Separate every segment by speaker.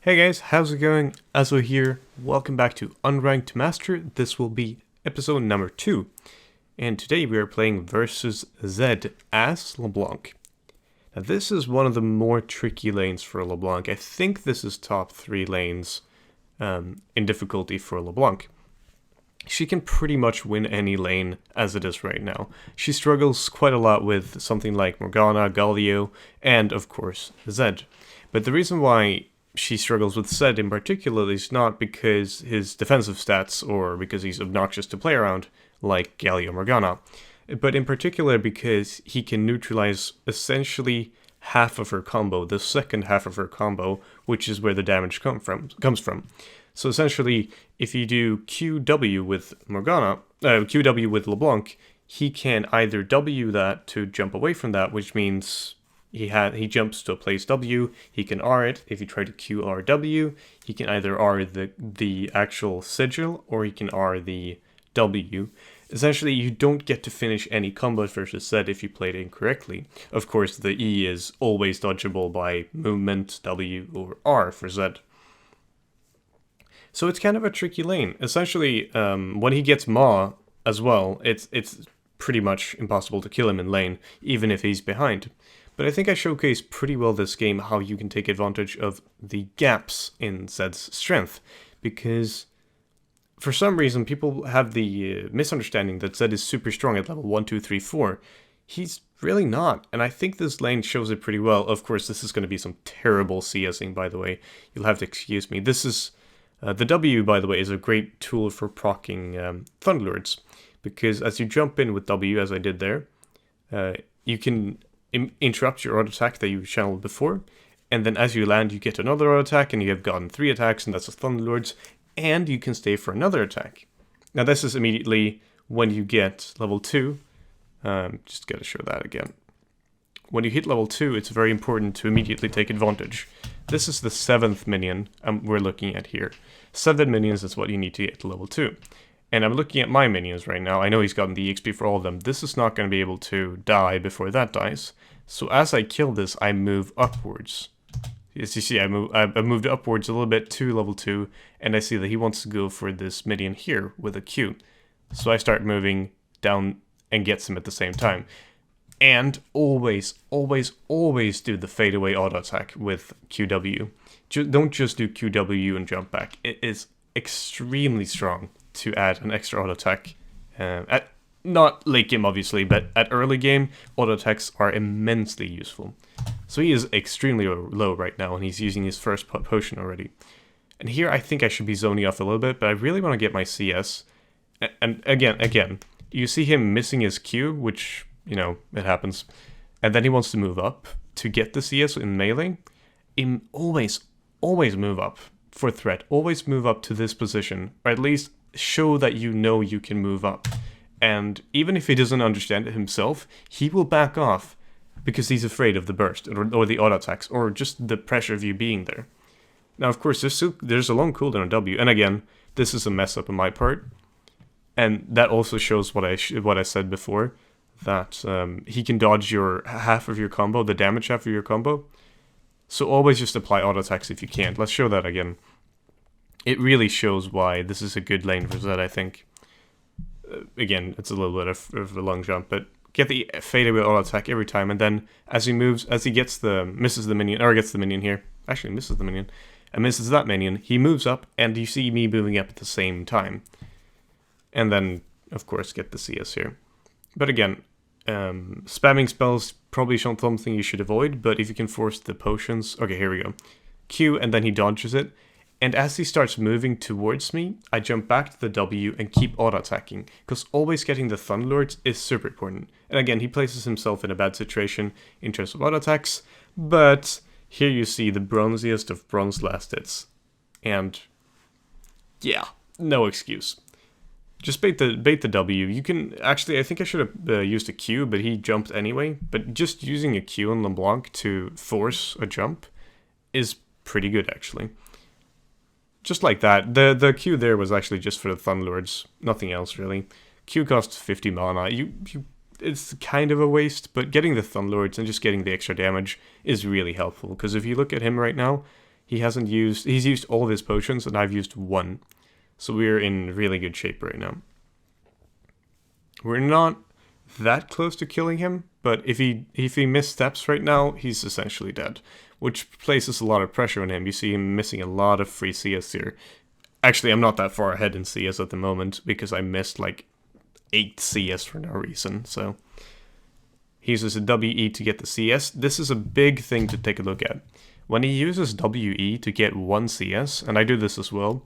Speaker 1: Hey guys, how's it going? Azoh here. Welcome back to Unranked Master. This will be episode number 2. And today we are playing versus Z as LeBlanc. Now this is one of the more tricky lanes for LeBlanc. I think this is top 3 lanes in difficulty for LeBlanc. She can pretty much win any lane as it is right now. She struggles quite a lot with something like Morgana, Galio, and of course Zed. But the reason why she struggles with Zed in particular is not because his defensive stats or because he's obnoxious to play around like Galio Morgana, but in particular because he can neutralize essentially half of her combo, the second half of her combo, which is where the damage comes from. So essentially, if you do QW with Morgana, QW with LeBlanc, he can either W that to jump away from that, which means he jumps to a place W, he can R it. If you try to QRW, he can either R the actual sigil or he can R the W. Essentially, you don't get to finish any combos versus Zed if you played it incorrectly. Of course, the E is always dodgeable by movement, W, or R for Zed. So it's kind of a tricky lane. Essentially, when he gets Maw as well, it's pretty much impossible to kill him in lane, even if he's behind. But I think I showcased pretty well this game how you can take advantage of the gaps in Zed's strength, because for some reason people have the misunderstanding that Zed is super strong at level 1, 2, 3, 4. He's really not, and I think this lane shows it pretty well. Of course, this is going to be some terrible CSing, by the way. You'll have to excuse me. This is the W, by the way, is a great tool for proccing Thunderlords, because as you jump in with W, as I did there, you can interrupt your auto attack that you channeled before, and then as you land you get another auto attack and you have gotten 3 attacks, and that's the Thunderlords, and you can stay for another attack. Now this is immediately when you get level 2, just gotta show that again. When you hit level 2, it's very important to immediately take advantage. This is the 7th minion we're looking at here. 7 minions is what you need to get to level 2. And I'm looking at my minions right now. I know he's gotten the EXP for all of them. This is not going to be able to die before that dies. So as I kill this, I move upwards. As you see, I moved upwards a little bit to level 2, and I see that he wants to go for this minion here with a Q. So I start moving down and gets him at the same time. And always, always, always do the fadeaway auto attack with QW. Don't just do QW and jump back. It is extremely strong to add an extra auto attack. At not late game obviously, but at early game, auto attacks are immensely useful. So he is extremely low right now, and he's using his first potion already. And here I think I should be zoning off a little bit, but I really want to get my CS. And again, you see him missing his Q, which, you know, it happens. And then he wants to move up to get the CS in melee. Always move up for threat. Always move up to this position, or at least show that you know you can move up. And even if he doesn't understand it himself, he will back off because he's afraid of the burst or the auto attacks or just the pressure of you being there. Now, of course, there's a long cooldown on W, and again, this is a mess up on my part, and that also shows what I said before, that he can dodge your half of your combo, the damage half of your combo. So always just apply auto attacks if you can. Let's show that again. It really shows why this is a good lane for Zed, I think. Again, it's a little bit of a long jump, but get the fadeaway auto attack every time, and then as he misses the minion here, actually misses the minion, and misses that minion, he moves up, and you see me moving up at the same time. And then, of course, get the CS here. But again, spamming spells probably something you should avoid, but if you can force the potions, okay, here we go. Q, and then he dodges it. And as he starts moving towards me, I jump back to the W and keep auto-attacking, because always getting the Thunderlords is super important. And again, he places himself in a bad situation in terms of auto-attacks, but here you see the bronziest of bronze last hits. And yeah, no excuse. Just bait the W. You can, actually, I think I should have used a Q, but he jumped anyway. But just using a Q on LeBlanc to force a jump is pretty good, actually. Just like that. The Q there was actually just for the Thunderlords, nothing else really. Q costs 50 mana. It's kind of a waste, but getting the Thunderlords and just getting the extra damage is really helpful, because if you look at him right now, He's used all of his potions, and I've used one. So we're in really good shape right now. We're not that close to killing him, but if he missteps right now, he's essentially dead, which places a lot of pressure on him. You see him missing a lot of free CS here. Actually, I'm not that far ahead in CS at the moment because I missed like 8 CS for no reason. So he uses a WE to get the CS. This is a big thing to take a look at. When he uses WE to get 1 CS, and I do this as well,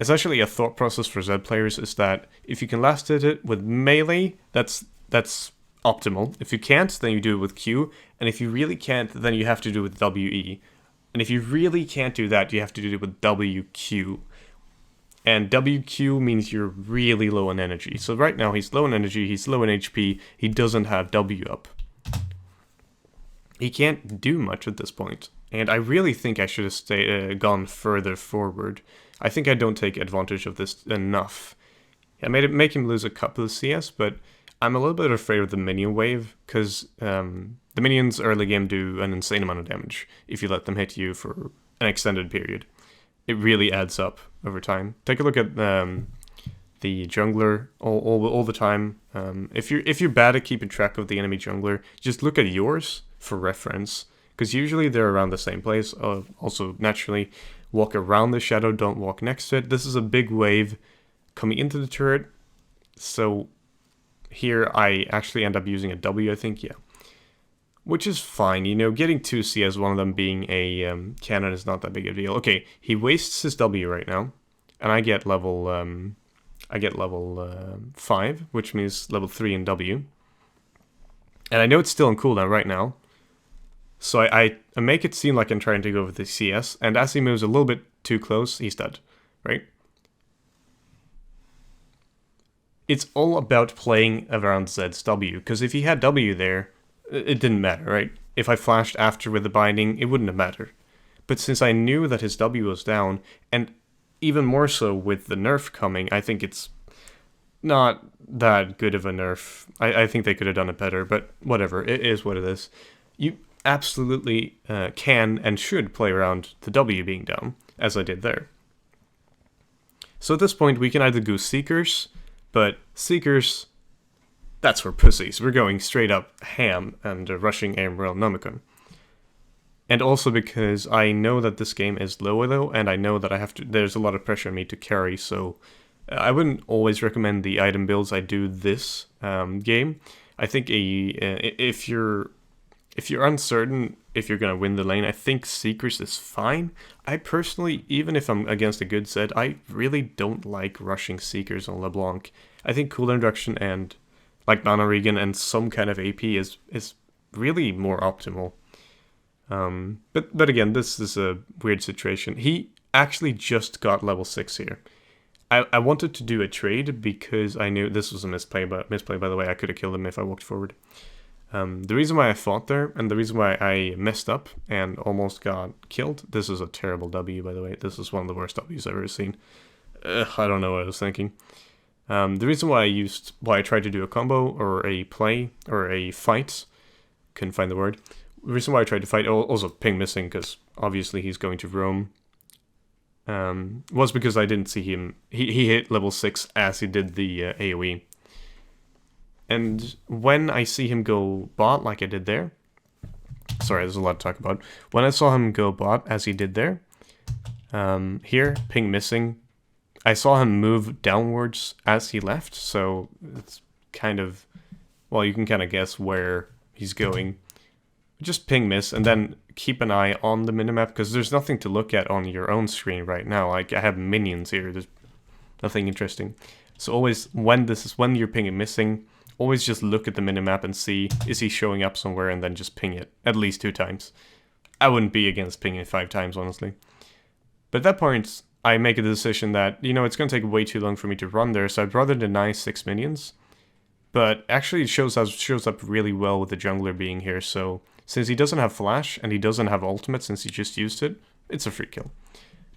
Speaker 1: essentially a thought process for Z players is that if you can last hit it with melee, that's optimal. If you can't, then you do it with Q, and if you really can't, then you have to do it with WE. And if you really can't do that, you have to do it with WQ. And WQ means you're really low on energy. So right now he's low on energy, he's low on HP, he doesn't have W up. He can't do much at this point. And I really think I should have gone further forward. I think I don't take advantage of this enough. I made it make him lose a couple of CS, but I'm a little bit afraid of the minion wave, because the minions early game do an insane amount of damage if you let them hit you for an extended period. It really adds up over time. Take a look at the jungler all the time. If you're bad at keeping track of the enemy jungler, just look at yours for reference, because usually they're around the same place. Also, naturally, walk around the shadow, don't walk next to it. This is a big wave coming into the turret, so here I actually end up using a W, I think, yeah. Which is fine, you know, getting 2 CS, one of them being a cannon, is not that big a deal. Okay, he wastes his W right now, and I get level 5, which means level 3 in W. And I know it's still on cooldown right now, so I make it seem like I'm trying to go for the CS, and as he moves a little bit too close, he's dead, right? It's all about playing around Zed's W, because if he had W there, it didn't matter, right? If I flashed after with the binding, it wouldn't have mattered. But since I knew that his W was down, and even more so with the nerf coming, I think it's not that good of a nerf. I think they could have done it better, but whatever, it is what it is. You absolutely can and should play around the W being down, as I did there. So at this point, we can either go Seekers, but Seekers, that's for pussies. We're going straight up ham and rushing Emerald Nomicon. And also because I know that this game is low elo, and I know that there's a lot of pressure on me to carry, so I wouldn't always recommend the item builds I do this game. I think if you're uncertain if you're going to win the lane, I think Seekers is fine. I personally, even if I'm against a good set, I really don't like rushing Seekers on LeBlanc. I think cooldown reduction and like Nano Regen and some kind of AP is really more optimal. But again, this is a weird situation. He actually just got level 6 here. I wanted to do a trade because I knew this was a misplay by the way. I could have killed him if I walked forward. The reason why I fought there, and the reason why I messed up and almost got killed, this is a terrible W, by the way. This is one of the worst Ws I've ever seen. I don't know what I was thinking. The reason why I tried to do a combo, or a play, or a fight, couldn't find the word. The reason why I tried to fight, also ping missing, because obviously he's going to roam, was because I didn't see him. He hit level 6 as he did the AoE. And when I see him go bot like I did there, sorry, there's a lot to talk about. When I saw him go bot as he did there, here, ping missing, I saw him move downwards as he left, so it's kind of, well, you can kind of guess where he's going. Just ping miss, and then keep an eye on the minimap, because there's nothing to look at on your own screen right now. Like, I have minions here, there's nothing interesting. So always, when you're pinging missing, always just look at the minimap and see, is he showing up somewhere, and then just ping it, at least 2 times. I wouldn't be against pinging it 5 times, honestly. But at that point, I make a decision that, you know, it's going to take way too long for me to run there, so I'd rather deny 6 minions. But actually it shows up really well with the jungler being here, so since he doesn't have flash, and he doesn't have ultimate since he just used it, it's a free kill.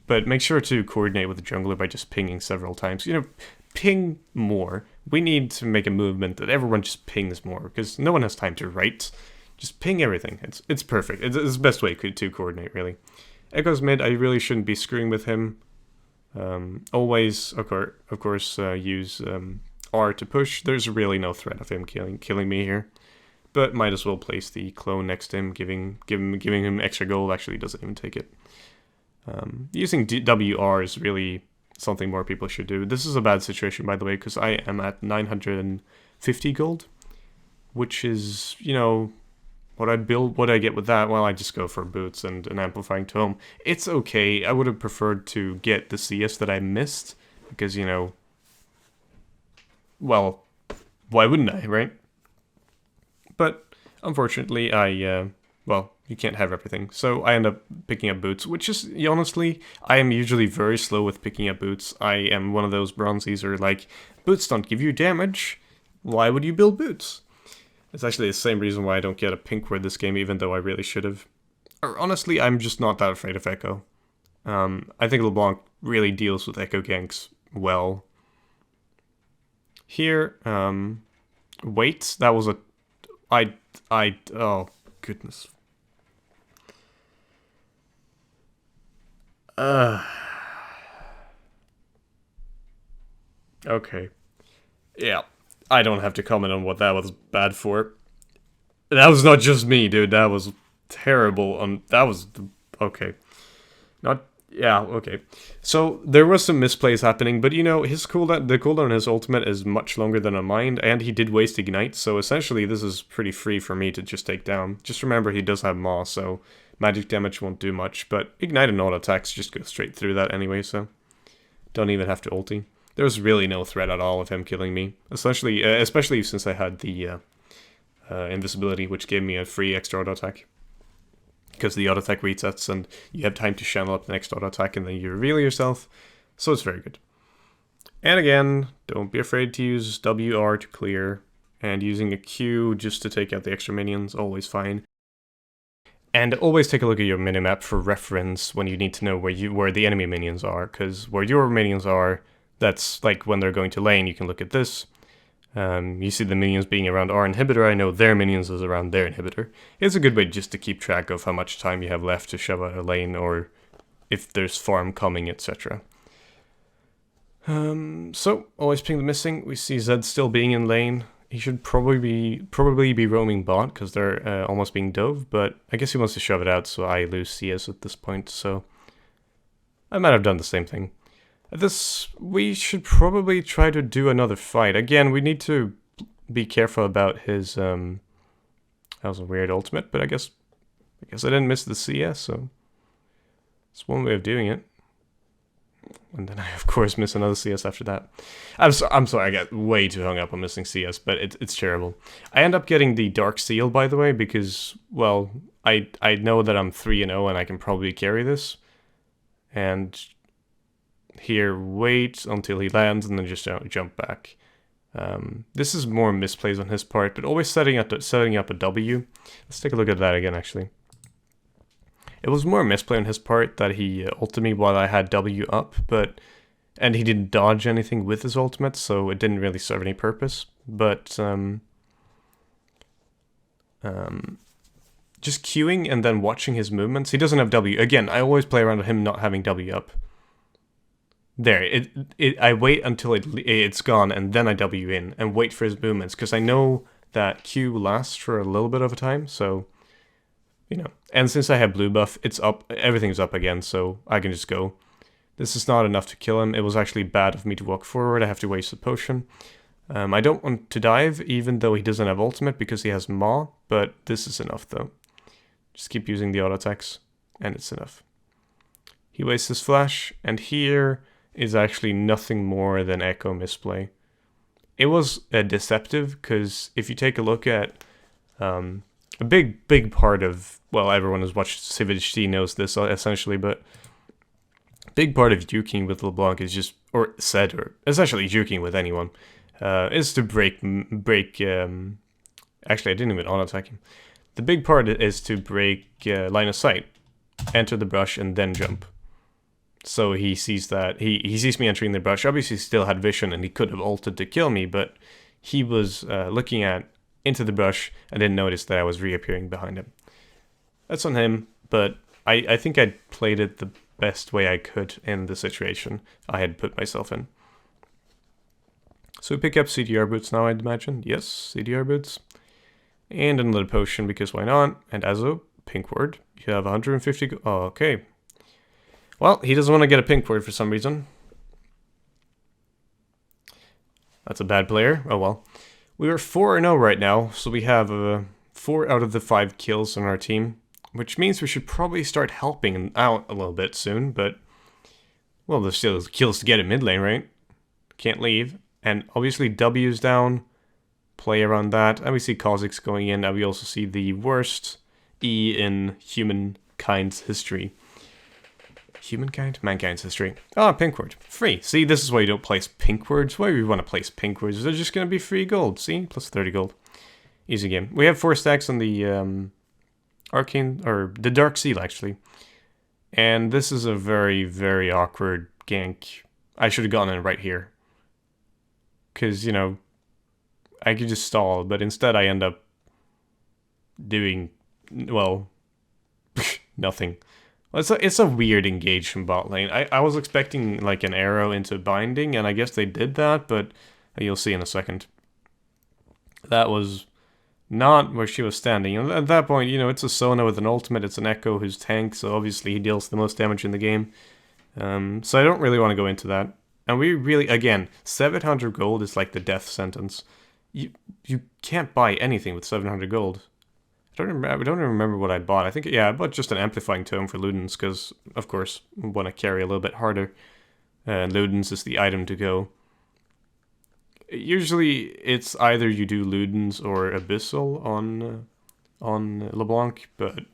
Speaker 1: But make sure to coordinate with the jungler by just pinging several times. You know, ping more. We need to make a movement that everyone just pings more, because no one has time to write. Just ping everything. It's perfect. It's the best way to coordinate, really. Echo's mid, I really shouldn't be screwing with him. Always, of course, use R to push. There's really no threat of him killing me here. But might as well place the clone next to him, giving him extra gold. Actually, doesn't even take it. Using WR is really something more people should do. This is a bad situation, by the way, because I am at 950 gold, which is, you know, what I get with that. Well, I just go for boots and an amplifying tome. It's okay. I would have preferred to get the CS that I missed, because, you know, well, why wouldn't I, right? But unfortunately, well, you can't have everything. So I end up picking up boots, which is, honestly, I am usually very slow with picking up boots. I am one of those bronzies who are like, boots don't give you damage. Why would you build boots? It's actually the same reason why I don't get a pink word this game, even though I really should have. Or honestly, I'm just not that afraid of Echo. I think LeBlanc really deals with Echo ganks well. Here, wait, that was a... oh, goodness. Okay. Yeah, I don't have to comment on what that was bad for. That was not just me, dude. That was terrible. That was... okay. Not... yeah, okay. So, there was some misplays happening, but you know, his cooldown, the cooldown on his ultimate is much longer than on mine, and he did waste Ignite, so essentially this is pretty free for me to just take down. Just remember, he does have Maw, so magic damage won't do much, but Ignite and auto attacks just go straight through that anyway, so don't even have to ulti. There's really no threat at all of him killing me, especially since I had the invisibility, which gave me a free extra auto attack. Because the auto attack resets and you have time to channel up the next auto attack and then you reveal yourself. So it's very good. And again, don't be afraid to use WR to clear. And using a Q just to take out the extra minions, always fine. And always take a look at your minimap for reference when you need to know where the enemy minions are. Because where your minions are, that's like when they're going to lane, you can look at this. You see the minions being around our inhibitor, I know their minions is around their inhibitor. It's a good way just to keep track of how much time you have left to shove out a lane, or if there's farm coming, etc. So, always ping the missing. We see Zed still being in lane. He should probably be roaming bot, because they're almost being dove, but I guess he wants to shove it out, so I lose CS at this point, so I might have done the same thing. We should probably try to do another fight. Again, we need to be careful about his, that was a weird ultimate, but I guess I didn't miss the CS, so it's one way of doing it. And then I, of course, miss another CS after that. I'm sorry, I got way too hung up on missing CS, but it's terrible. I end up getting the Dark Seal, by the way, because, well, I know that I'm 3-0 and I can probably carry this. And... here, wait until he lands and then just jump back. This is more misplays on his part, but always setting up a W. Let's take a look at that again, actually. It was more misplay on his part that he ulted me while I had W up, and he didn't dodge anything with his ultimate, so it didn't really serve any purpose. But just queuing and then watching his movements. He doesn't have W. Again, I always play around with him not having W up. There, I wait until it's gone, and then I W in, and wait for his movements, because I know that Q lasts for a little bit of a time, so, you know. And since I have blue buff, it's up, everything's up again, so I can just go. This is not enough to kill him. It was actually bad of me to walk forward. I have to waste a potion. I don't want to dive, even though he doesn't have ultimate, because he has Maw, but this is enough, though. Just keep using the auto attacks, and it's enough. He wastes his flash, and here... is actually nothing more than Echo misplay. It was deceptive, because if you take a look at a big part of, well, everyone who's watched Savage T knows this essentially, but big part of juking with LeBlanc is just, or essentially juking with anyone, is to break, actually I didn't even auto-attack him. The big part is to break line of sight, enter the brush, and then jump. So he sees that, he sees me entering the brush. Obviously he still had vision and he could have ulted to kill me, but he was looking into the brush and didn't notice that I was reappearing behind him. That's on him, but I think I played it the best way I could in the situation I had put myself in. So we pick up CDR boots now, I'd imagine. Yes, CDR boots. And another potion, because why not? And Azoh, pink word. You have 150 oh, okay. Well, he doesn't want to get a pink word for some reason. That's a bad player. Oh well. We are 4-0 right now, so we have 4 out of the 5 kills on our team, which means we should probably start helping out a little bit soon, but, well, there's still kills to get in mid lane, right? Can't leave. And obviously W's down, play around that, and we see Kha'Zix going in, and we also see the worst E in humankind's history. Humankind? Mankind's history. Ah, pink word. Free. See, this is why you don't place pink words. Why do we want to place pink words? They're just going to be free gold. See? Plus 30 gold. Easy game. We have 4 stacks on the Arcane, or the Dark Seal, actually. And this is a very, very awkward gank. I should have gone in right here. Because, you know, I could just stall, but instead I end up doing, well, nothing. It's a weird engage from bot lane. I was expecting like an arrow into binding, and I guess they did that, but you'll see in a second. That was not where she was standing. And at that point, you know, it's a Sona with an ultimate, it's an Echo who's tank, so obviously he deals the most damage in the game. So I don't really want to go into that. And we really, again, 700 gold is like the death sentence. You can't buy anything with 700 gold. I don't even remember what I bought. I think, yeah, I bought just an amplifying tome for Ludens because, of course, we want to carry a little bit harder. Ludens is the item to go. Usually, it's either you do Ludens or Abyssal on LeBlanc, but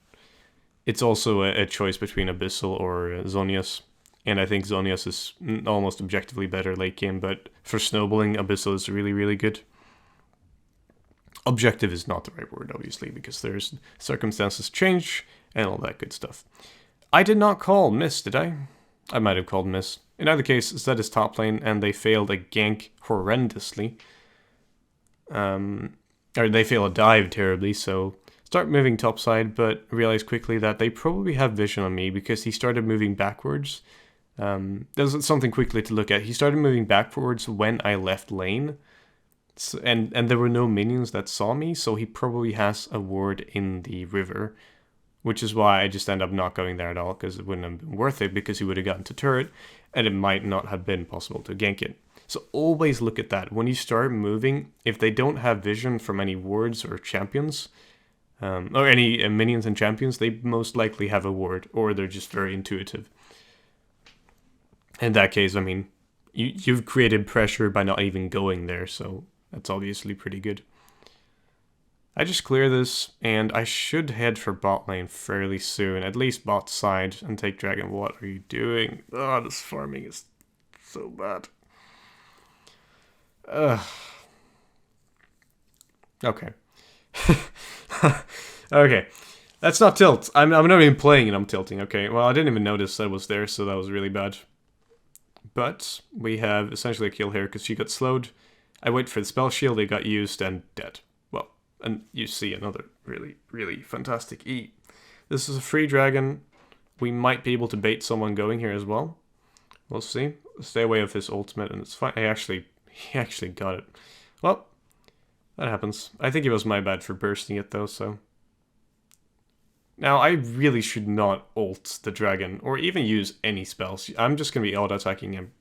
Speaker 1: it's also a choice between Abyssal or Zhonya's. And I think Zhonya's is almost objectively better late game, but for snowballing, Abyssal is really, really good. Objective is not the right word, obviously, because there's circumstances change and all that good stuff. I did not call miss, did I? I might have called miss. In either case, Zed is top lane, and they failed a gank horrendously. Or they fail a dive terribly, so start moving topside, but realize quickly that they probably have vision on me because he started moving backwards. There's something quickly to look at. He started moving backwards when I left lane. So, and there were no minions that saw me, so he probably has a ward in the river, which is why I just end up not going there at all, because it wouldn't have been worth it, because he would have gotten to turret, and it might not have been possible to gank it. So always look at that. When you start moving, if they don't have vision from any wards or champions, or any minions and champions, they most likely have a ward, or they're just very intuitive. In that case, I mean, you've created pressure by not even going there, so that's obviously pretty good. I just clear this, and I should head for bot lane fairly soon, at least bot side, and take dragon. What are you doing? Oh, this farming is so bad. Okay. Okay. That's not tilt. I'm not even playing and I'm tilting. Okay, well, I didn't even notice that was there, so that was really bad. But we have essentially a kill here because she got slowed. I wait for the spell shield, it got used and dead. Well, and you see another really, really fantastic E. This is a free dragon. We might be able to bait someone going here as well. We'll see. Stay away with his ultimate and it's fine. He actually got it. Well, that happens. I think it was my bad for bursting it though, so. Now, I really should not ult the dragon, or even use any spells. I'm just going to be auto-attacking him,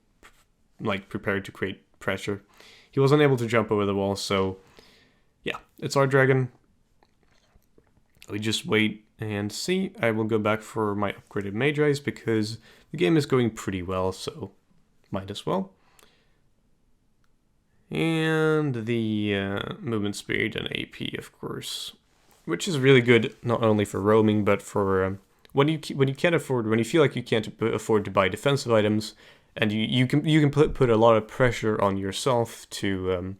Speaker 1: like, prepared to create pressure. He wasn't able to jump over the wall, so, yeah, it's our dragon. We just wait and see. I will go back for my upgraded Mage Eyes, because the game is going pretty well, so might as well. And the movement speed and AP, of course. Which is really good, not only for roaming, but for when you can't afford, when you feel like you can't afford to buy defensive items, and you can put a lot of pressure on yourself to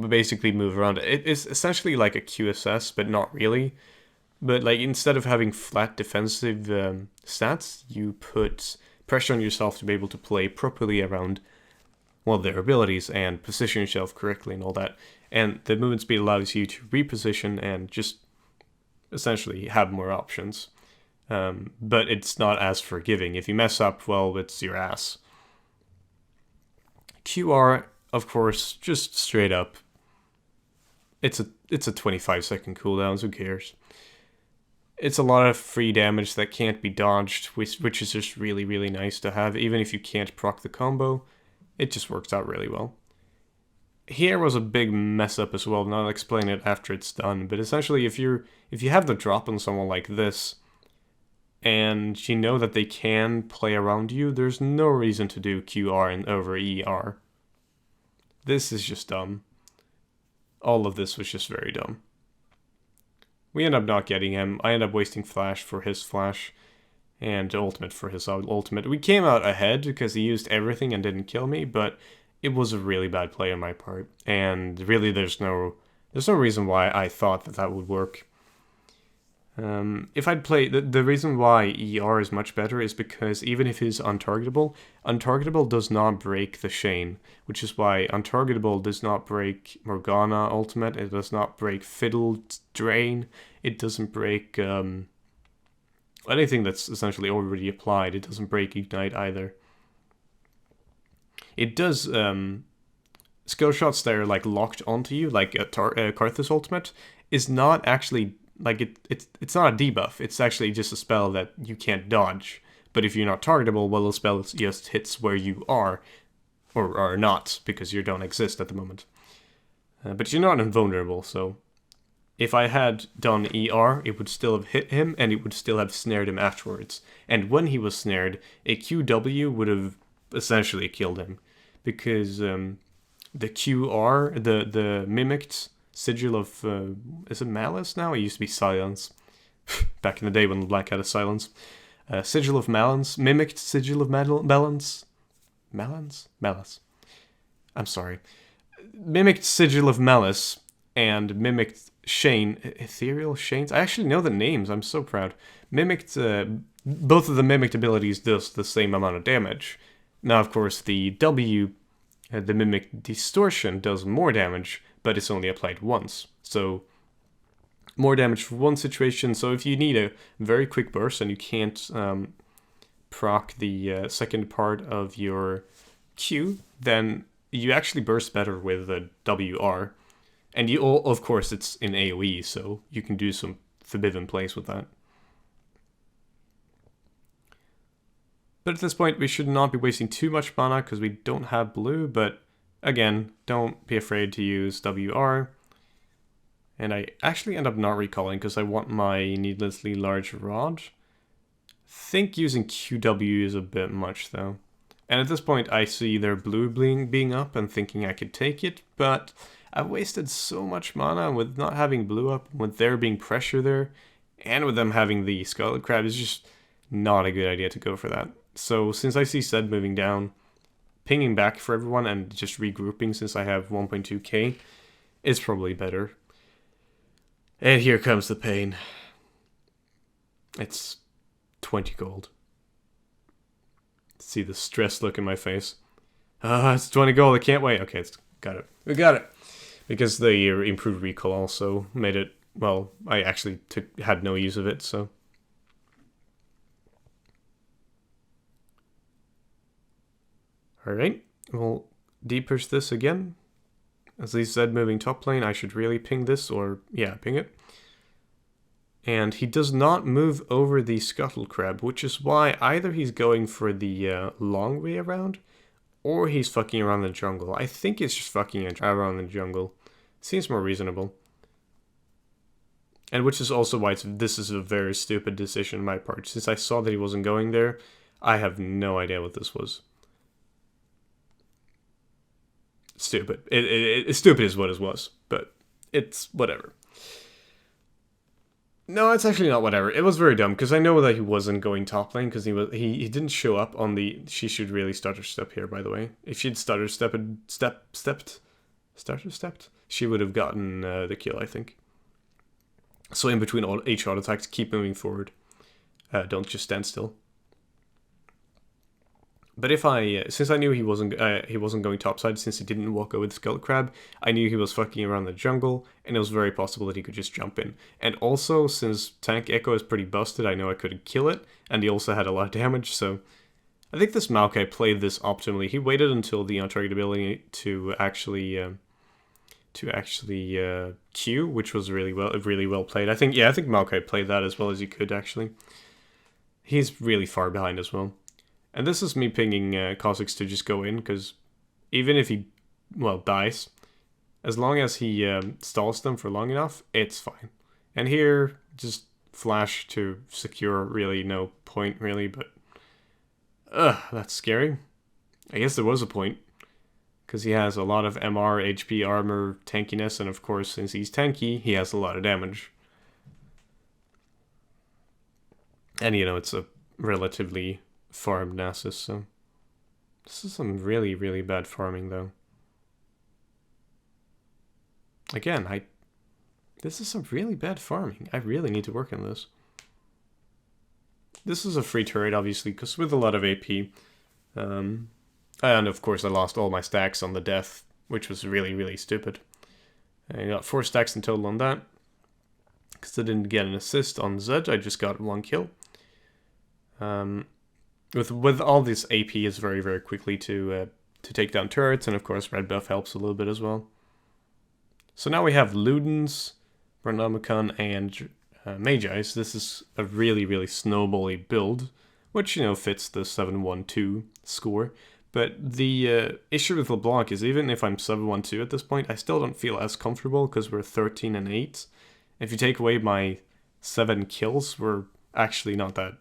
Speaker 1: basically move around. It's essentially like a QSS, but not really. But like instead of having flat defensive stats, you put pressure on yourself to be able to play properly around, well, their abilities and position yourself correctly and all that. And the movement speed allows you to reposition and just essentially have more options. But it's not as forgiving. If you mess up, well, it's your ass. QR, of course, just straight up. It's a 25-second cooldown, who cares? It's a lot of free damage that can't be dodged, which is just really, really nice to have. Even if you can't proc the combo, it just works out really well. Here was a big mess up as well, and I'll explain it after it's done. But essentially, if you have the drop on someone like this, and you know that they can play around you, there's no reason to do QR and over ER. This is just dumb. All of this was just very dumb. We end up not getting him. I end up wasting flash for his flash, and ultimate for his ultimate. We came out ahead because he used everything and didn't kill me, but it was a really bad play on my part. And really, there's no reason why I thought that would work. If I'd play, the reason why ER is much better is because even if he's untargetable, untargetable does not break the Shane, which is why untargetable does not break Morgana ultimate, it does not break Fiddle Drain, it doesn't break anything that's essentially already applied, it doesn't break Ignite either. It does skill shots that are like locked onto you, like Karthus ultimate, is not actually like it's not a debuff. It's actually just a spell that you can't dodge. But if you're not targetable, well, the spell just hits where you are, or are not, because you don't exist at the moment. But you're not invulnerable, so if I had done ER, it would still have hit him, and it would still have snared him afterwards. And when he was snared, a QW would have essentially killed him, because the QR, the mimicked Sigil of, is it Malice now? It used to be Silence. Back in the day when LeBlanc had a Silence. Sigil of Malice. Mimicked Sigil of Malice. Malice. I'm sorry. Mimicked Sigil of Malice and mimicked Shane. Ethereal Shanes? I actually know the names. I'm so proud. Mimicked, both of the mimicked abilities does the same amount of damage. Now, of course, the W, the Mimic Distortion, does more damage, but it's only applied once. So more damage for one situation. So if you need a very quick burst and you can't proc the second part of your Q, then you actually burst better with the WR. And you all, of course, it's in AoE, so you can do some forbidden plays with that. But at this point, we should not be wasting too much mana because we don't have blue, but again, don't be afraid to use WR. And I actually end up not recalling because I want my needlessly large rod. Think using QW is a bit much though. And at this point I see their blue being up and thinking I could take it, but I've wasted so much mana with not having blue up, with there being pressure there, and with them having the Scarlet Crab, is just not a good idea to go for that. So since I see Zed moving down, pinging back for everyone and just regrouping since I have 1.2k is probably better. And here comes the pain. It's 20 gold. See the stressed look in my face. It's 20 gold, I can't wait. Okay, got it. We got it. Because the improved recall also made it, well, I actually had no use of it, so. Alright, we'll depush this again. As he said, moving top lane, I should really ping this, or, yeah, ping it. And he does not move over the Scuttle Crab, which is why either he's going for the long way around, or he's fucking around the jungle. I think it's just fucking around the jungle. Seems more reasonable. And which is also why this is a very stupid decision on my part. Since I saw that he wasn't going there, I have no idea what this was. Stupid. It's stupid is what it was, but it's whatever. No, it's actually not whatever. It was very dumb because I know that he wasn't going top lane because he didn't show up on the. She should really stutter step here, by the way. If she'd stutter stepped, she would have gotten the kill, I think. So in between all each auto attacks, keep moving forward. Don't just stand still. But if since I knew he wasn't going topside, since he didn't walk over the Skull Crab, I knew he was fucking around the jungle, and it was very possible that he could just jump in. And also, since Tank Echo is pretty busted, I know I couldn't kill it, and he also had a lot of damage, so I think this Maokai played this optimally. He waited until the untarget ability to actually Q, which was really well played. I think Maokai played that as well as he could actually. He's really far behind as well. And this is me pinging Kha'Zix to just go in, because even if he, well, dies, as long as he stalls them for long enough, it's fine. And here, just flash to secure, really no point really, but that's scary. I guess there was a point, because he has a lot of MR, HP, armor, tankiness, and of course, since he's tanky, he has a lot of damage. And you know, it's a relatively farmed Nasus, so this is some really, really bad farming though. Again, this is some really bad farming. I really need to work on this. This is a free turret, obviously, because with a lot of AP. And of course I lost all my stacks on the death, which was really, really stupid. I got 4 stacks in total on that. Because I didn't get an assist on Zed, I just got 1 kill. With all this AP is very, very quickly to take down turrets, and of course red buff helps a little bit as well. So now we have Ludens, Brannomicon, and Magi's. This is a really, really snowbally build, which, you know, fits the 7-1-2 score. But the issue with LeBlanc is even if I'm 7-1-2 at this point, I still don't feel as comfortable because we're 13 and 8. If you take away my 7 kills, we're actually not that,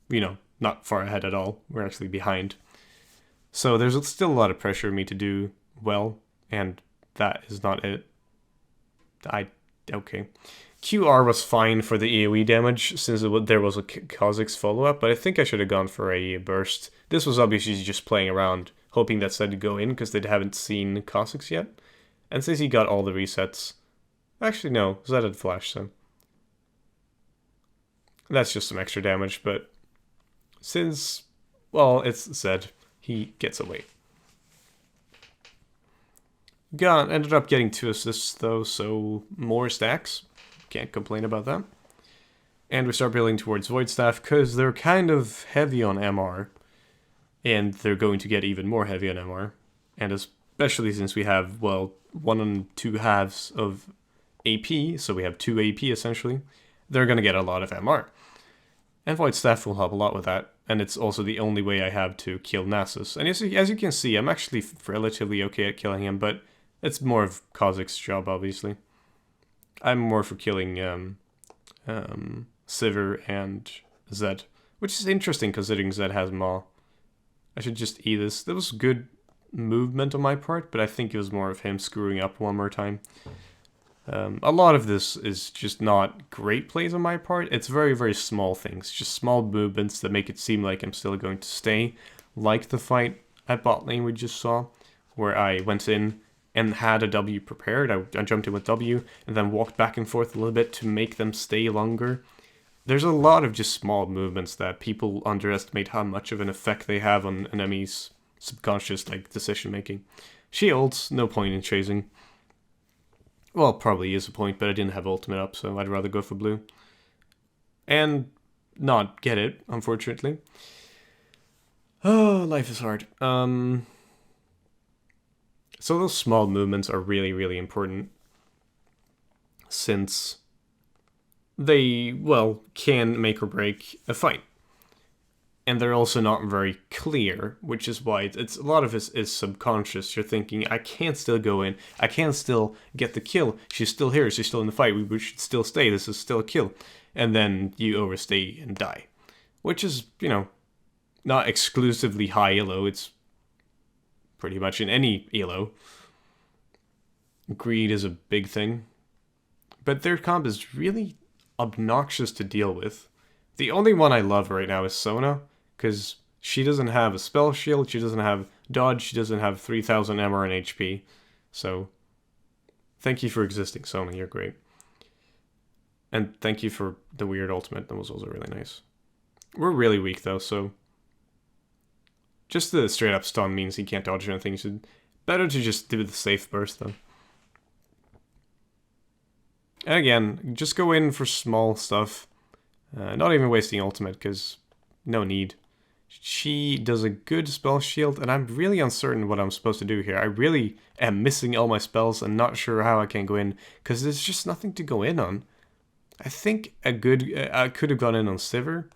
Speaker 1: you know, not far ahead at all. We're actually behind. So there's still a lot of pressure on me to do well, and that is not it. Okay. QR was fine for the AoE damage since there was a Kha'Zix follow-up, but I think I should have gone for a burst. This was obviously just playing around, hoping that Zed would go in because they haven't seen Kha'Zix yet. And since he got all the resets... Actually, no, Zed had flash, so... That's just some extra damage, but... Since, well, it's Zed, he gets away. Ended up getting 2 assists though, so more stacks. Can't complain about that. And we start building towards Void Staff because they're kind of heavy on MR. And they're going to get even more heavy on MR. And especially since we have, well, 1 and 2 halves of AP, so we have 2 AP essentially, they're going to get a lot of MR. And Void Staff will help a lot with that, and it's also the only way I have to kill Nasus. And as you can see, I'm actually relatively okay at killing him, but it's more of Kha'Zix's job, obviously. I'm more for killing Sivir and Zed, which is interesting considering Zed has Maw. I should just eat this. That was good movement on my part, but I think it was more of him screwing up one more time. A lot of this is just not great plays on my part. It's very, very small things. Just small movements that make it seem like I'm still going to stay. Like the fight at bot lane we just saw, where I went in and had a W prepared. I jumped in with W and then walked back and forth a little bit to make them stay longer. There's a lot of just small movements that people underestimate how much of an effect they have on enemies' subconscious decision making. Shields, no point in chasing. Well, probably is a point, but I didn't have ultimate up, so I'd rather go for blue. And not get it, unfortunately. Oh, life is hard. So those small movements are really, really important. Since they, well, can make or break a fight. And they're also not very clear, which is why it's a lot of it is subconscious. You're thinking, I can't still go in. I can't still get the kill. She's still here. She's still in the fight. We should still stay. This is still a kill. And then you overstay and die. Which is, you know, not exclusively high elo. It's pretty much in any elo. Greed is a big thing. But their comp is really obnoxious to deal with. The only one I love right now is Sona, because she doesn't have a spell shield, she doesn't have dodge, she doesn't have 3000 MR and HP. So, thank you for existing, Sona, you're great. And thank you for the weird ultimate, that was also really nice. We're really weak though, so Just the straight up stun means he can't dodge anything, so better to just do the safe burst though. And again, just go in for small stuff. Not even wasting ultimate, because no need. She does a good spell shield, and I'm really uncertain what I'm supposed to do here. I really am missing all my spells and not sure how I can go in, because there's just nothing to go in on. I think I could have gone in on Sivir,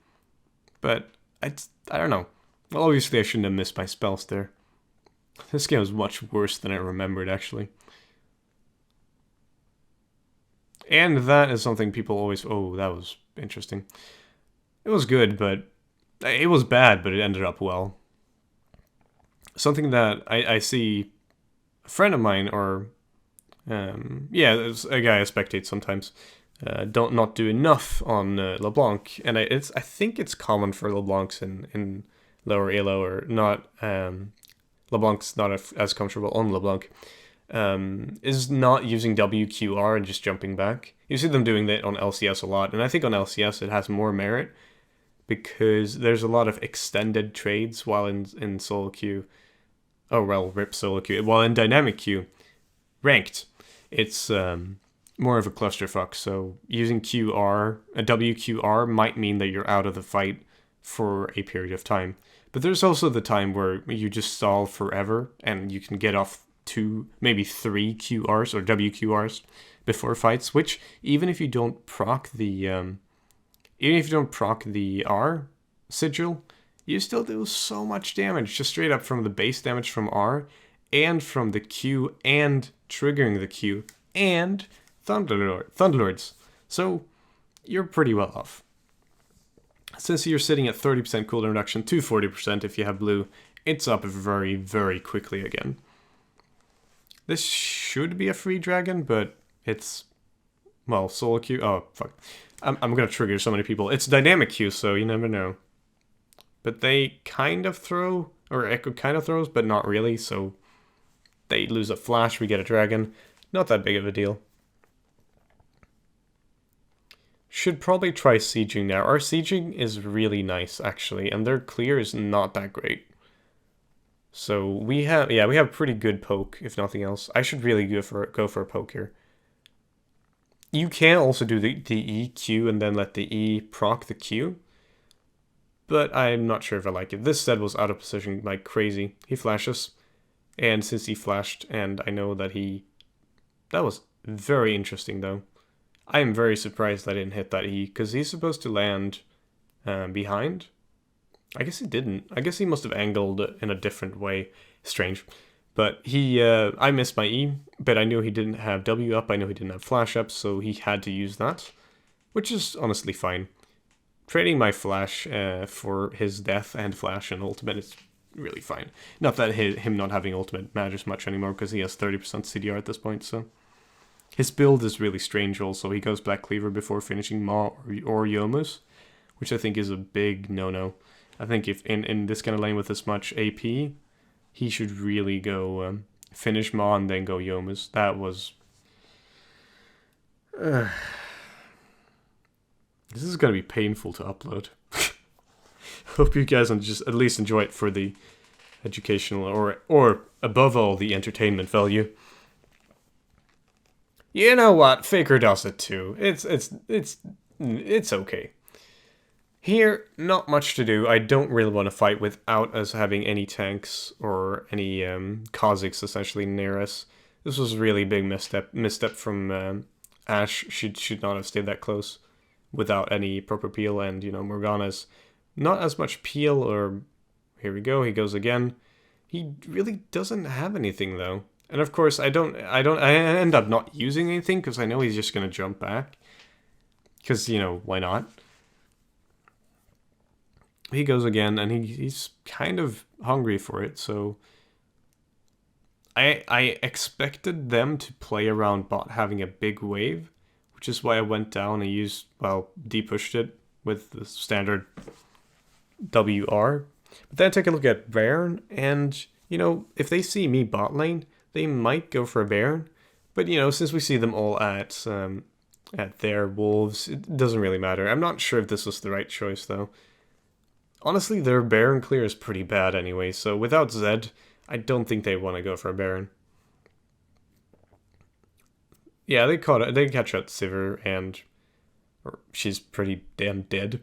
Speaker 1: but I don't know. Well, obviously I shouldn't have missed my spells there. This game is much worse than I remembered, actually. And that is something people always... Oh, that was interesting. It was good, but... It was bad, but it ended up well. Something that I see a friend of mine, or... yeah, there's a guy I spectate sometimes. Not do enough on LeBlanc. And I think it's common for LeBlancs in lower elo, or not... LeBlanc's not as comfortable on LeBlanc. Is not using WQR and just jumping back. You see them doing that on LCS a lot, and I think on LCS it has more merit because there's a lot of extended trades while in solo queue. Oh well, rip solo queue. While in dynamic queue, ranked, it's more of a clusterfuck. So using a WQR might mean that you're out of the fight for a period of time. But there's also the time where you just stall forever and you can get off 2, maybe 3 QRs or WQRs before fights, which even if you don't proc the R sigil, you still do so much damage just straight up from the base damage from R and from the Q and triggering the Q and Thunderlords. So you're pretty well off. Since you're sitting at 30% cooldown reduction to 40% if you have blue, it's up very, very quickly again. This should be a free dragon, but it's, well, solo queue. Oh, fuck. I'm going to trigger so many people. It's dynamic queue, so you never know. But they kind of throw, or Echo kind of throws, but not really, so they lose a flash, we get a dragon. Not that big of a deal. Should probably try sieging now. Our sieging is really nice, actually, and their clear is not that great. So we have pretty good poke, if nothing else. I should really go for a poke here. You can also do the EQ and then let the E proc the Q, but I'm not sure if I like it. This Zed was out of position like crazy. He flashes, and since he flashed, and I know that that was very interesting though. I am very surprised I didn't hit that E, because he's supposed to land behind. I guess he didn't. I guess he must have angled in a different way. Strange. But I missed my E, but I knew he didn't have W up, I knew he didn't have flash up, so he had to use that, which is honestly fine. Trading my flash for his death and flash and ultimate is really fine. Not that him not having ultimate matters much anymore, because he has 30% CDR at this point, so... His build is really strange also. He goes Black Cleaver before finishing Ma or Yomus, which I think is a big no-no. I think if in this kind of lane with this much AP, he should really go finish Ma and then go Yomus. That was... This is going to be painful to upload. Hope you guys just at least enjoy it for the educational or above all the entertainment value. You know what? Faker does it too. It's okay. Here, not much to do. I don't really want to fight without us having any tanks or any Kha'Zix essentially near us. This was a really big misstep from Ashe. Should not have stayed that close without any proper peel, and you know, Morgana's not as much peel, or here we go, he goes again. He really doesn't have anything though. And of course, I end up not using anything because I know he's just going to jump back. Because, you know, why not? He goes again, and he's kind of hungry for it, so... I expected them to play around bot having a big wave, which is why I went down and used, well, de-pushed it with the standard WR. But then I take a look at Baron, and, you know, if they see me bot lane... They might go for a Baron, but you know, since we see them all at their wolves, it doesn't really matter. I'm not sure if this was the right choice though. Honestly, their Baron clear is pretty bad anyway, so without Zed, I don't think they want to go for a Baron. Yeah, they catch out Sivir, and she's pretty damn dead.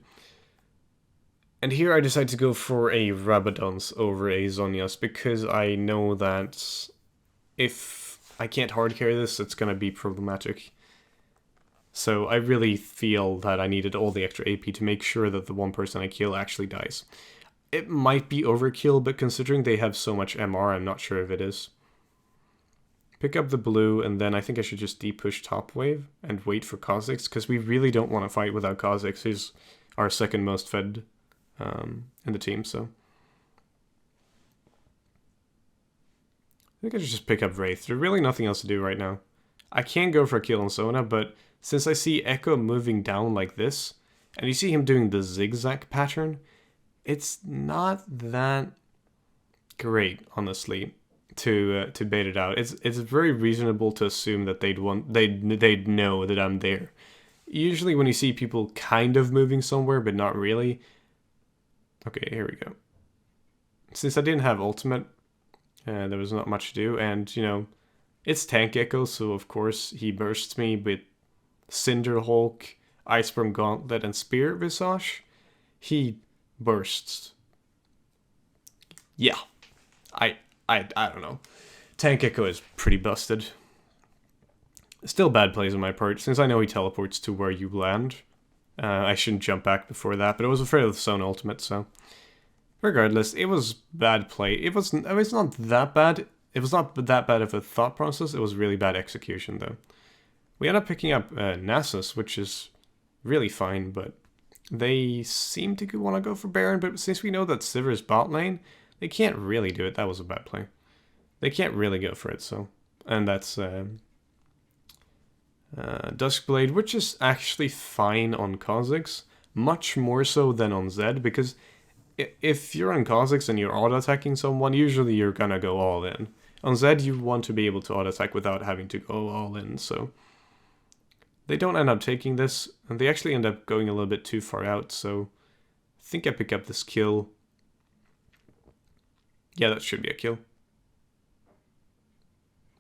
Speaker 1: And here I decide to go for a Rabadon's over a Zhonya's because I know that if I can't hard carry this, it's going to be problematic. So I really feel that I needed all the extra AP to make sure that the one person I kill actually dies. It might be overkill, but considering they have so much MR, I'm not sure if it is. Pick up the blue, and then I think I should just push top wave and wait for Kha'Zix, because we really don't want to fight without Kha'Zix, who's our second most fed in the team, so. I think I should just pick up Wraith. There's really nothing else to do right now. I can go for a kill on Sona, but since I see Echo moving down like this, and you see him doing the zigzag pattern, it's not that great, honestly, to bait it out. It's very reasonable to assume that they'd know that I'm there. Usually when you see people kind of moving somewhere, but not really. Okay, here we go. Since I didn't have ultimate, there was not much to do, and, you know, it's Tank Echo, so of course he bursts me with Cinder Hulk, Iceberg Gauntlet, and Spirit Visage. He bursts. Yeah. I don't know. Tank Echo is pretty busted. Still bad plays on my part, since I know he teleports to where you land. I shouldn't jump back before that, but I was afraid of the Zone Ultimate, so. Regardless, it was bad play. It was not that bad. It was not that bad of a thought process. It was really bad execution, though. We end up picking up Nasus, which is really fine, but they seem to want to go for Baron, but since we know that Sivir is bot lane, they can't really do it. That was a bad play. They can't really go for it, so. And that's Duskblade, which is actually fine on Kha'Zix, much more so than on Zed, because if you're on Kha'Zix and you're auto-attacking someone, usually you're gonna go all in. On Zed, you want to be able to auto-attack without having to go all in, so. They don't end up taking this, and they actually end up going a little bit too far out, so I think I pick up this kill. Yeah, that should be a kill.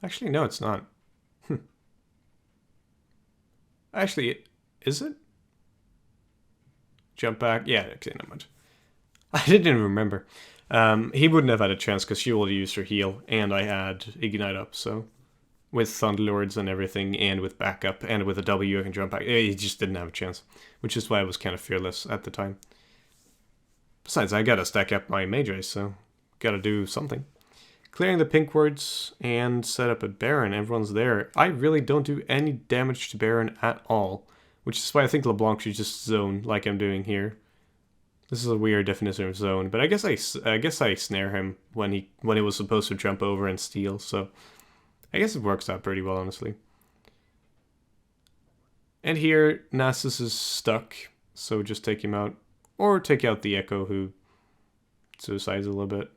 Speaker 1: Actually, no, it's not. Actually, is it? Jump back. Yeah, okay, never mind. I didn't remember. He wouldn't have had a chance because she would have used her heal, and I had Ignite up, so. With Thunderlords and everything, and with backup, and with a W I can jump back. He just didn't have a chance, which is why I was kind of fearless at the time. Besides, I gotta stack up my Mage Race, so gotta do something. Clearing the pink wards and set up a Baron. Everyone's there. I really don't do any damage to Baron at all, which is why I think LeBlanc should just zone like I'm doing here. This is a weird definition of zone, but I guess I snare him when he was supposed to jump over and steal. So I guess it works out pretty well, honestly. And here Nasus is stuck, so just take him out, or take out the Echo who suicides a little bit.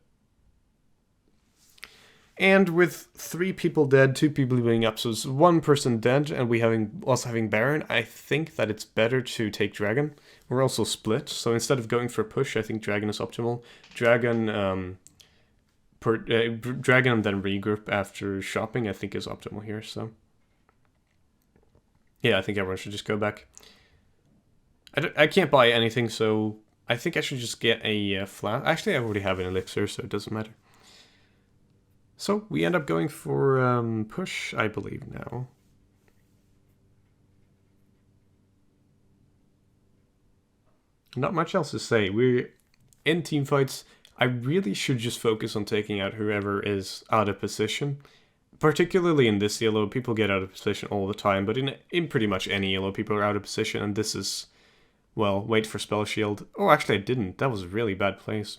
Speaker 1: And with 3 people dead, 2 people being up, so it's 1 person dead, and we also having Baron, I think that it's better to take Dragon. We're also split, so instead of going for a push, I think Dragon is optimal. Dragon and then regroup after shopping, I think is optimal here, so. Yeah, I think everyone should just go back. I can't buy anything, so I think I should just get a flask. Actually, I already have an elixir, so it doesn't matter. So, we end up going for push, I believe, now. Not much else to say. We're in team fights. I really should just focus on taking out whoever is out of position. Particularly in this yellow, people get out of position all the time, but in pretty much any yellow, people are out of position, and this is, well, wait for spell shield. Oh, actually I didn't. That was a really bad place.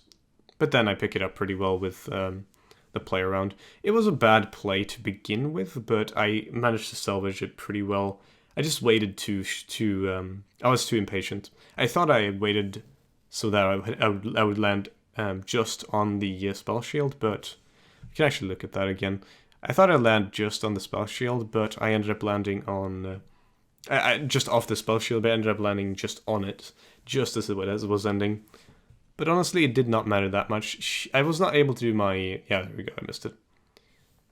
Speaker 1: But then I pick it up pretty well with the play around. It was a bad play to begin with, but I managed to salvage it pretty well. I just waited I was too impatient. I thought I had waited so that I would land just on the spell shield, but you can actually look at that again. I thought I'd land just on the spell shield, but I ended up landing on just off the spell shield, but I ended up landing just on it, just as it was ending. But honestly, it did not matter that much. I was not able to do my... Yeah, there we go, I missed it.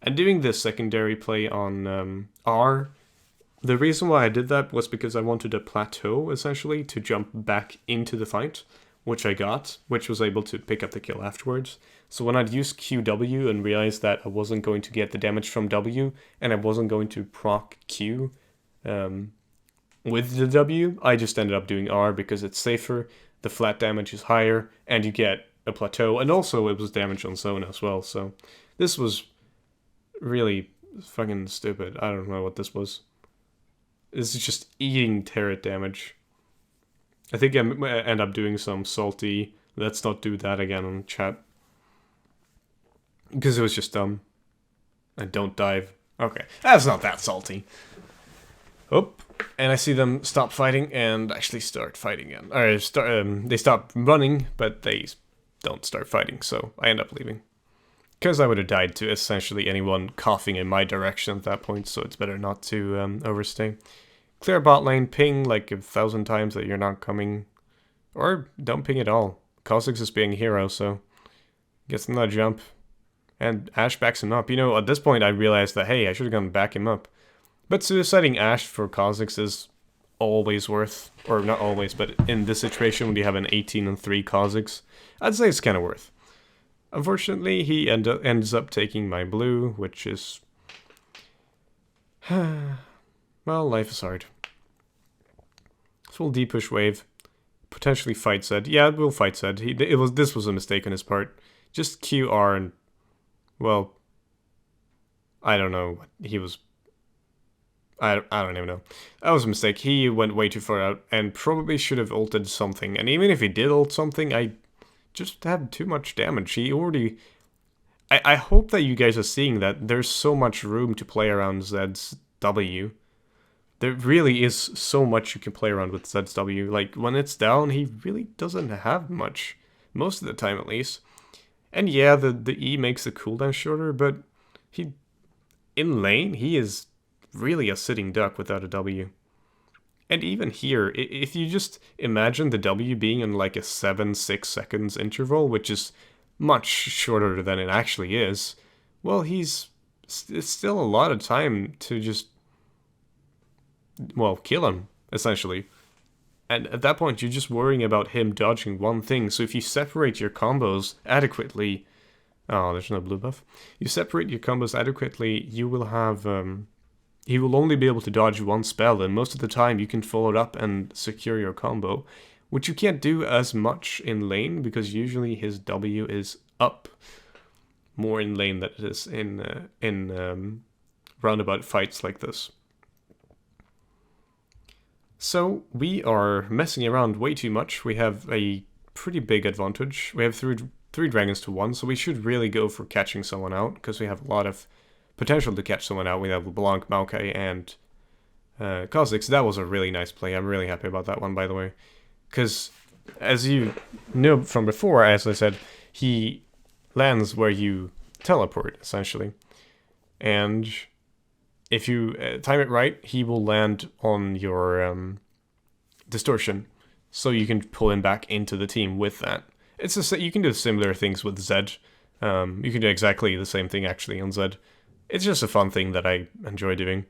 Speaker 1: And doing this secondary play on R, the reason why I did that was because I wanted a plateau, essentially, to jump back into the fight, which I got, which was able to pick up the kill afterwards. So when I'd use QW and realized that I wasn't going to get the damage from W, and I wasn't going to proc Q with the W, I just ended up doing R because it's safer, the flat damage is higher, and you get a plateau, and also it was damage on zone as well, so this was really fucking stupid. I don't know what this was. This is just eating turret damage. I think I end up doing some salty, let's not do that again on chat. Because it was just dumb. And don't dive. Okay, that's not that salty. Oh, and I see them stop fighting and actually start fighting again. Or they stop running, but they don't start fighting, so I end up leaving. Because I would have died to essentially anyone coughing in my direction at that point, so it's better not to overstay. Clear bot lane, ping like 1,000 times that you're not coming. Or don't ping at all. Kha'Zix is being a hero, so gets another jump. And Ashe backs him up. You know, at this point I realized that, hey, I should have gone back him up. But suiciding Ashe for Kha'Zix is always worth, or not always, but in this situation when you have an 18-3 Kha'Zix, I'd say it's kind of worth. Unfortunately, he ends up taking my blue, which is... well, life is hard. So we'll D-push wave. Potentially fight Zed. Yeah, we'll fight Zed. This was a mistake on his part. Just QR and... well... I don't know. He was... I don't even know. That was a mistake. He went way too far out and probably should have ulted something. And even if he did ult something, I just had too much damage. He already... I hope that you guys are seeing that there's so much room to play around Zed's W. There really is so much you can play around with Zed's W. Like, when it's down, he really doesn't have much. Most of the time, at least. And yeah, the E makes the cooldown shorter, but he... in lane, he is... really a sitting duck without a W. And even here, if you just imagine the W being in like a 7-6 seconds interval, which is much shorter than it actually is, well, it's still a lot of time to just, well, kill him, essentially. And at that point, you're just worrying about him dodging one thing, so if you separate your combos adequately... oh, there's no blue buff. You separate your combos adequately, you will have... he will only be able to dodge one spell, and most of the time you can follow it up and secure your combo, which you can't do as much in lane, because usually his W is up more in lane than it is in roundabout fights like this. So we are messing around way too much. We have a pretty big advantage. We have three dragons to 1, so we should really go for catching someone out, because we have a lot of potential to catch someone out. We have LeBlanc, Maokai, and Kha'Zix. That was a really nice play. I'm really happy about that one, by the way. Because, as you know from before, as I said, he lands where you teleport, essentially. And if you time it right, he will land on your distortion. So you can pull him back into the team with that. You can do similar things with Zed. You can do exactly the same thing, actually, on Zed. It's just a fun thing that I enjoy doing.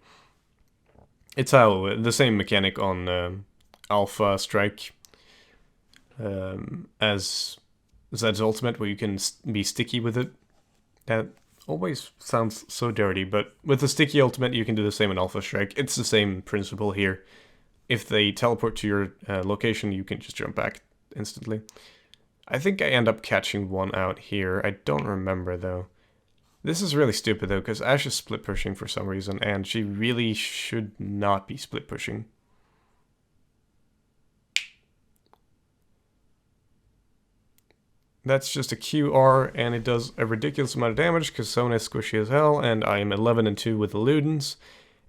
Speaker 1: It's how the same mechanic on Alpha Strike as Zed's ultimate, where you can be sticky with it. That always sounds so dirty, but with the sticky ultimate, you can do the same in Alpha Strike. It's the same principle here. If they teleport to your location, you can just jump back instantly. I think I end up catching one out here. I don't remember, though. This is really stupid, though, because Ashe is split pushing for some reason, and she really should not be split pushing. That's just a QR, and it does a ridiculous amount of damage, because Sona is squishy as hell, and I am 11-2 with the Ludens,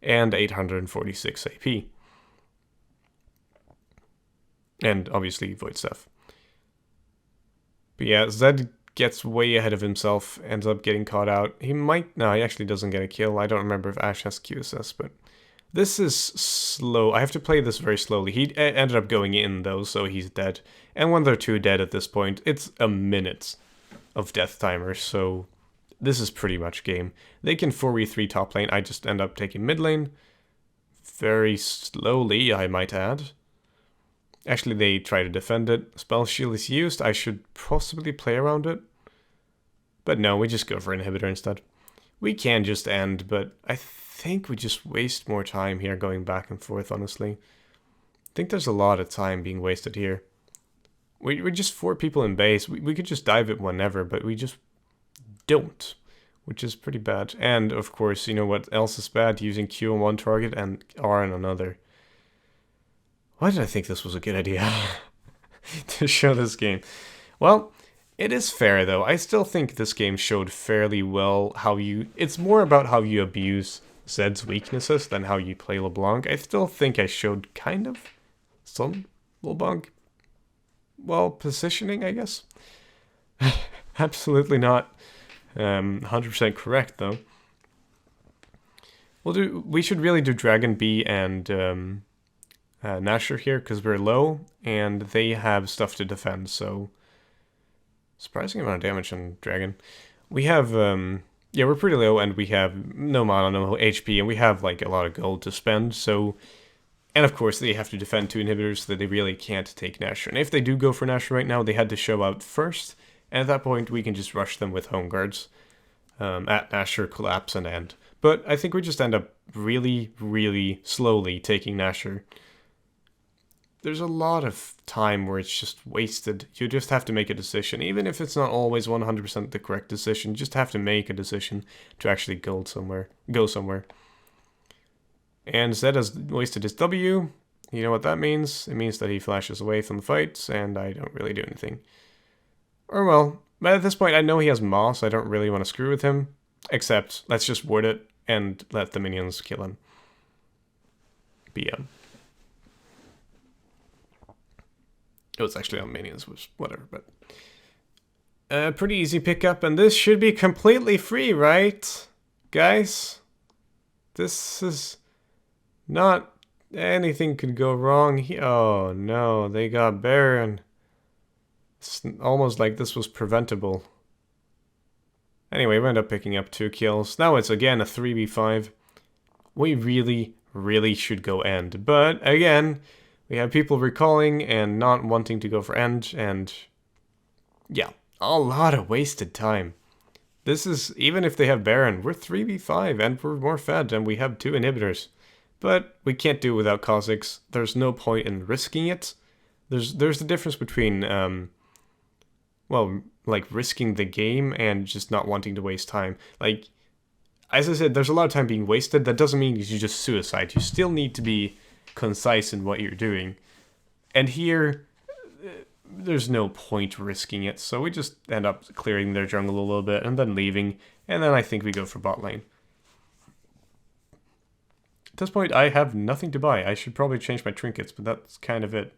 Speaker 1: and 846 AP. And, obviously, Void Stuff. But yeah, Zed gets way ahead of himself, ends up getting caught out. He might... no, he actually doesn't get a kill. I don't remember if Ashe has QSS, but... This is slow. I have to play this very slowly. He ended up going in, though, so he's dead. And when they're two dead at this point, it's a minute of death timer, so this is pretty much game. They can 4v3 top lane. I just end up taking mid lane. Very slowly, I might add. Actually, they try to defend it. Spell shield is used. I should possibly play around it. But no, we just go for inhibitor instead. We can just end, but I think we just waste more time here going back and forth, honestly. I think there's a lot of time being wasted here. We're just 4 people in base. We could just dive it whenever, but we just don't, which is pretty bad. And, of course, you know what else is bad? Using Q on one target and R on another. Why did I think this was a good idea to show this game? Well, it is fair, though. I still think this game showed fairly well how you... It's more about how you abuse Zed's weaknesses than how you play LeBlanc. I still think I showed kind of some LeBlanc, well, positioning, I guess. Absolutely not 100% correct, though. We should really do Dragon B and Nashor here, because we're low, and they have stuff to defend, so... Surprising amount of damage on Dragon. We have, yeah, we're pretty low, and we have no mana, no HP, and we have, like, a lot of gold to spend, so... And, of course, they have to defend 2 inhibitors, so they really can't take Nashor. And if they do go for Nashor right now, they had to show out first, and at that point, we can just rush them with home guards at Nashor, collapse, and end. But I think we just end up really, really slowly taking Nashor. There's a lot of time where it's just wasted. You just have to make a decision. Even if it's not always 100% the correct decision, you just have to make a decision to actually go somewhere. And Zed has wasted his W. You know what that means? It means that he flashes away from the fight, and I don't really do anything. Or well, but at this point I know he has Ma, so I don't really want to screw with him. Except, let's just ward it and let the minions kill him. BM. It was actually on minions, which whatever, but pretty easy pickup, and this should be completely free, right, guys? This is not anything could go wrong. Oh no, they got Baron. It's almost like this was preventable. Anyway, we end up picking up 2 kills. Now it's again a 3v5. We really, really should go end, but again. We have people recalling and not wanting to go for end, and yeah, a lot of wasted time. This is, even if they have Baron, we're 3v5 and we're more fed and we have 2 inhibitors. But we can't do it without Kha'Zix. There's no point in risking it. There's the difference between, well, like risking the game and just not wanting to waste time. Like, as I said, there's a lot of time being wasted. That doesn't mean you just suicide. You still need to be concise in what you're doing, and here there's no point risking it, so we just end up clearing their jungle a little bit and then leaving, and then I think we go for bot lane. At this point I have nothing to buy. I should probably change my trinkets, but that's kind of it.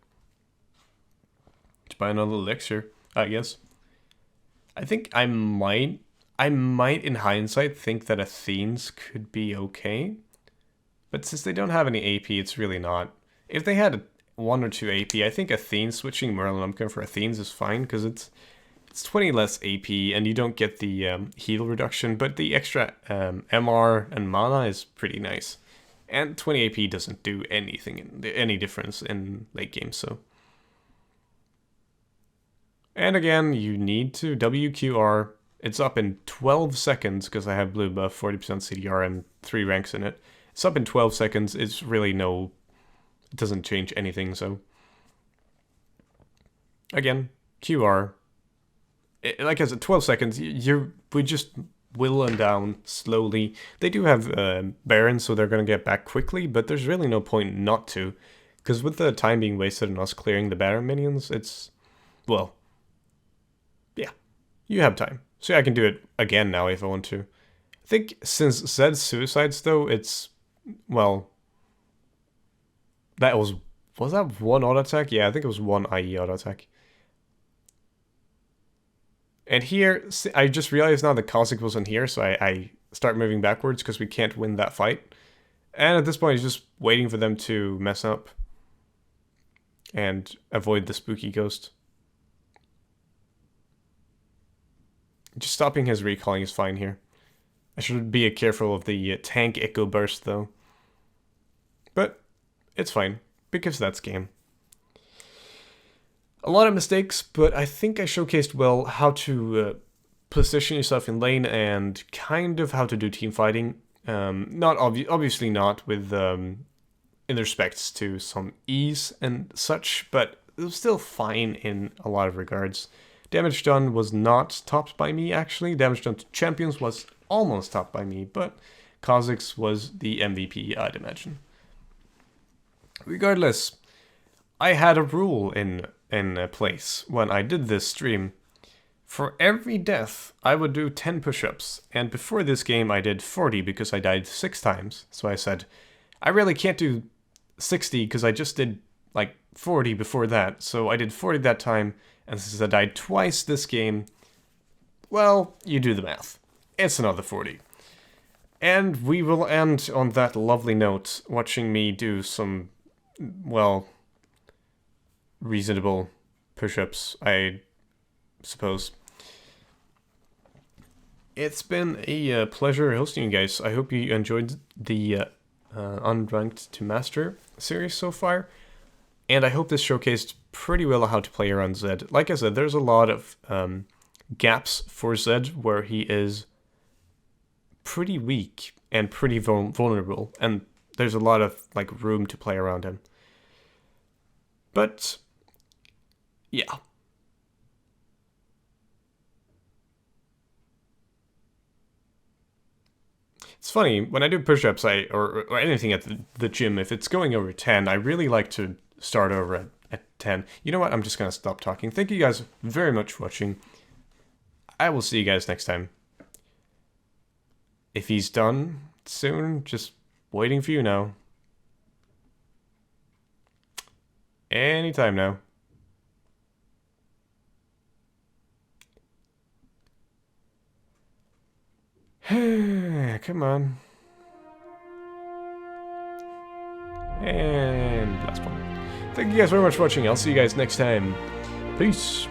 Speaker 1: To buy another elixir, I guess. I think I might in hindsight think that Athene's could be okay. But since they don't have any AP, it's really not. If they had 1 or 2 AP, I think Athene switching Merlin Lumpkin for Athene's is fine, because it's 20 less AP, and you don't get the heal reduction, but the extra MR and mana is pretty nice. And 20 AP doesn't do anything, any difference in late game, so. And again, you need to WQR. It's up in 12 seconds, because I have blue buff, 40% CDR, and 3 ranks in it. It's up in 12 seconds, it's really no... It doesn't change anything, so... Again, QR. Like I said, 12 seconds, we just whittle them down slowly. They do have Baron, so they're going to get back quickly, but there's really no point not to. Because with the time being wasted on us clearing the Baron minions, it's... Well... Yeah. You have time. So I can do it again now if I want to. I think since Zed's suicides, though, it's... Well, that was that 1 auto attack? Yeah, I think it was 1 IE auto attack. And here, I just realized now that Kha'Zix wasn't here, so I start moving backwards because we can't win that fight. And at this point, he's just waiting for them to mess up and avoid the spooky ghost. Just stopping his recalling is fine here. I should be careful of the tank echo burst though. But it's fine, because that's game. A lot of mistakes, but I think I showcased well how to position yourself in lane and kind of how to do team fighting. Not obviously not with in respects to some ease and such, but it was still fine in a lot of regards. Damage done was not topped by me, actually. Damage done to champions was almost topped by me, but Kha'Zix was the MVP, I'd imagine. Regardless, I had a rule in place when I did this stream. For every death, I would do 10 push-ups, and before this game I did 40 because I died 6 times. So I said, I really can't do 60 because I just did like 40 before that, so I did 40 that time, and since I died twice this game, well, you do the math. It's another 40. And we will end on that lovely note, watching me do some, well, reasonable push-ups, I suppose. It's been a pleasure hosting you guys. I hope you enjoyed the Unranked to Master series so far. And I hope this showcased pretty well how to play around Zed. Like I said, there's a lot of gaps for Zed where he is pretty weak and pretty vulnerable. And there's a lot of like room to play around him. But yeah. It's funny, when I do push-ups or anything at the gym, if it's going over 10, I really like to start over at 10. You know what? I'm just going to stop talking. Thank you guys very much for watching. I will see you guys next time. If he's done soon, just waiting for you now. Anytime now. Come on. And last one. Thank you guys very much for watching. I'll see you guys next time. Peace.